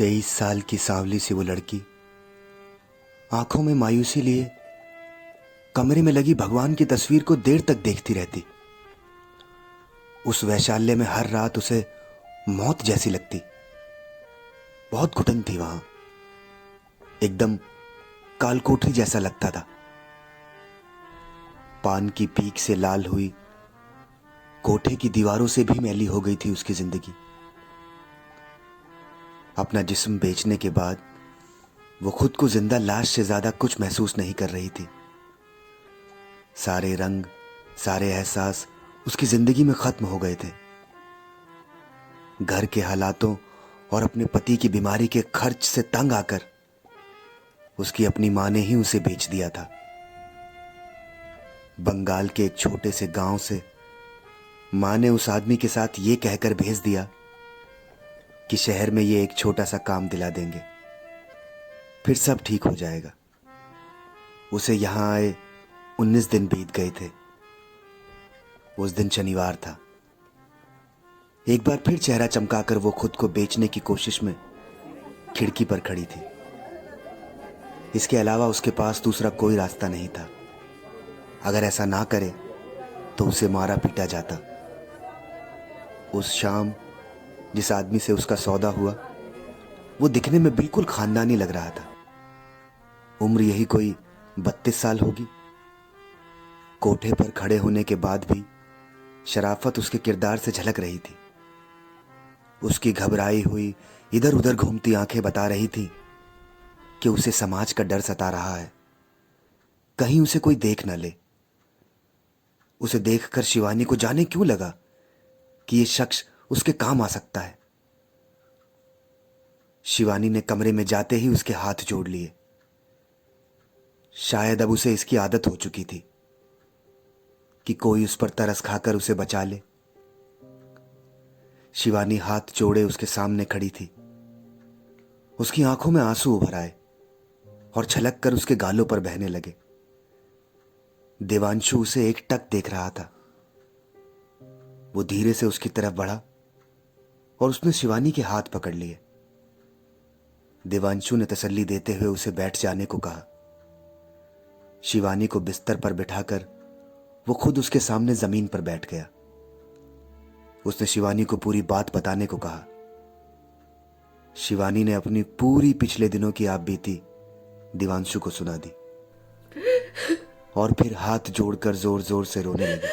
23 साल की सांवली सी वो लड़की आंखों में मायूसी लिए कमरे में लगी भगवान की तस्वीर को देर तक देखती रहती। उस वैशाल्य में हर रात उसे मौत जैसी लगती। बहुत घुटन थी वहां, एकदम कालकोठरी जैसा लगता था। पान की पीक से लाल हुई कोठे की दीवारों से भी मैली हो गई थी उसकी जिंदगी। अपना जिस्म बेचने के बाद वो खुद को जिंदा लाश से ज्यादा कुछ महसूस नहीं कर रही थी। सारे रंग, सारे एहसास उसकी जिंदगी में खत्म हो गए थे। घर के हालातों और अपने पति की बीमारी के खर्च से तंग आकर उसकी अपनी मां ने ही उसे बेच दिया था। बंगाल के एक छोटे से गांव से मां ने उस आदमी के साथ ये कहकर भेज दिया कि शहर में ये एक छोटा सा काम दिला देंगे, फिर सब ठीक हो जाएगा। उसे यहां आए 19 दिन बीत गए थे। उस दिन शनिवार था। एक बार फिर चेहरा चमकाकर वो खुद को बेचने की कोशिश में खिड़की पर खड़ी थी। इसके अलावा उसके पास दूसरा कोई रास्ता नहीं था। अगर ऐसा ना करे तो उसे मारा पीटा जाता। उस शाम जिस आदमी से उसका सौदा हुआ वो दिखने में बिल्कुल खानदानी लग रहा था। उम्र यही कोई 32 साल होगी। कोठे पर खड़े होने के बाद भी शराफत उसके किरदार से झलक रही थी। उसकी घबराई हुई इधर उधर घूमती आंखें बता रही थी कि उसे समाज का डर सता रहा है, कहीं उसे कोई देख न ले। उसे देखकर शिवानी को जाने क्यों लगा कि यह शख्स उसके काम आ सकता है। शिवानी ने कमरे में जाते ही उसके हाथ जोड़ लिए। शायद अब उसे इसकी आदत हो चुकी थी कि कोई उस पर तरस खाकर उसे बचा ले। शिवानी हाथ जोड़े उसके सामने खड़ी थी। उसकी आंखों में आंसू उभर आए और छलक कर उसके गालों पर बहने लगे। देवांशु उसे एकटक देख रहा था। वो धीरे से उसकी तरफ बढ़ा और उसने शिवानी के हाथ पकड़ लिए। देवांशु ने तसल्ली देते हुए उसे बैठ जाने को कहा। शिवानी को बिस्तर पर बिठाकर वो खुद उसके सामने जमीन पर बैठ गया। उसने शिवानी को पूरी बात बताने को कहा। शिवानी ने अपनी पूरी पिछले दिनों की आप बीती देवांशु को सुना दी और फिर हाथ जोड़कर जोर जोर से रोने लगी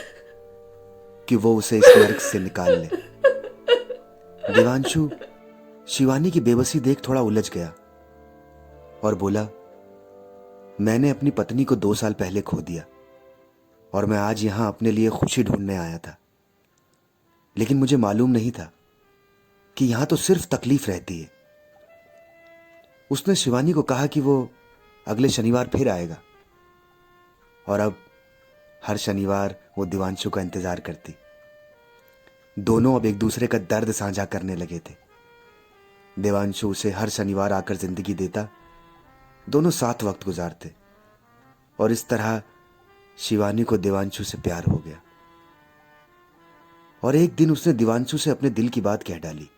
कि वो उसे इस नर्क से निकाल ले। देवांशु शिवानी की बेबसी देख थोड़ा उलझ गया और बोला, मैंने अपनी पत्नी को 2 साल पहले खो दिया और मैं आज यहां अपने लिए खुशी ढूंढने आया था। लेकिन मुझे मालूम नहीं था कि यहां तो सिर्फ तकलीफ रहती है। उसने शिवानी को कहा कि वो अगले शनिवार फिर आएगा और अब हर शनिवार वो देवांशु का इंतजार करती। दोनों अब एक दूसरे का दर्द साझा करने लगे थे। देवांशु उसे हर शनिवार आकर जिंदगी देता। दोनों साथ वक्त गुजारते और इस तरह शिवानी को देवांशु से प्यार हो गया। और एक दिन उसने देवांशु से अपने दिल की बात कह डाली।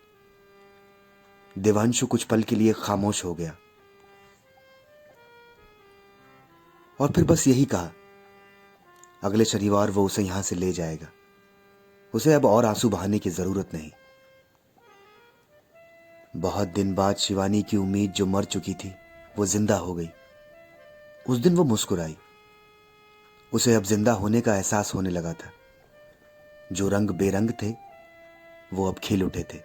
देवांशु कुछ पल के लिए खामोश हो गया और फिर बस यही कहा, अगले शनिवार वो उसे यहां से ले जाएगा। उसे अब और आंसू बहाने की जरूरत नहीं। बहुत दिन बाद शिवानी की उम्मीद जो मर चुकी थी वो जिंदा हो गई। उस दिन वो मुस्कुराई। उसे अब जिंदा होने का एहसास होने लगा था। जो रंग बेरंग थे वो अब खिल उठे थे।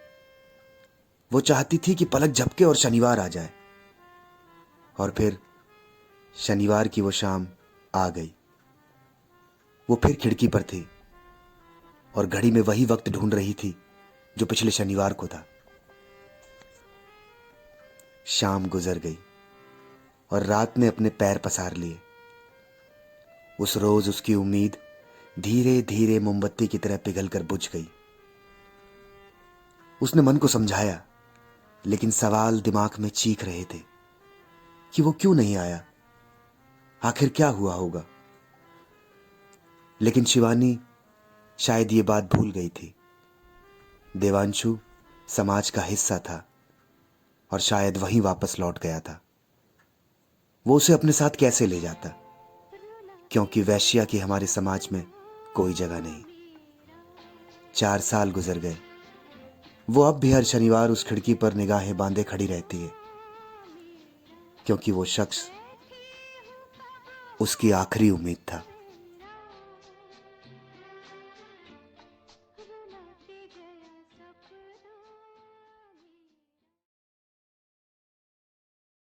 वो चाहती थी कि पलक झपके और शनिवार आ जाए। और फिर शनिवार की वो शाम आ गई। वो फिर खिड़की पर थी और घड़ी में वही वक्त ढूंढ रही थी जो पिछले शनिवार को था। शाम गुजर गई और रात ने अपने पैर पसार लिए। उस रोज उसकी उम्मीद धीरे धीरे मोमबत्ती की तरह पिघलकर बुझ गई। उसने मन को समझाया, लेकिन सवाल दिमाग में चीख रहे थे कि वो क्यों नहीं आया, आखिर क्या हुआ होगा। लेकिन शिवानी शायद ये बात भूल गई थी। देवांशु समाज का हिस्सा था और शायद वहीं वापस लौट गया था। वो उसे अपने साथ कैसे ले जाता, क्योंकि वैश्या की हमारे समाज में कोई जगह नहीं। 4 साल गुजर गए। वो अब भी हर शनिवार उस खिड़की पर निगाहें बांधे खड़ी रहती है, क्योंकि वो शख्स उसकी आखिरी उम्मीद था।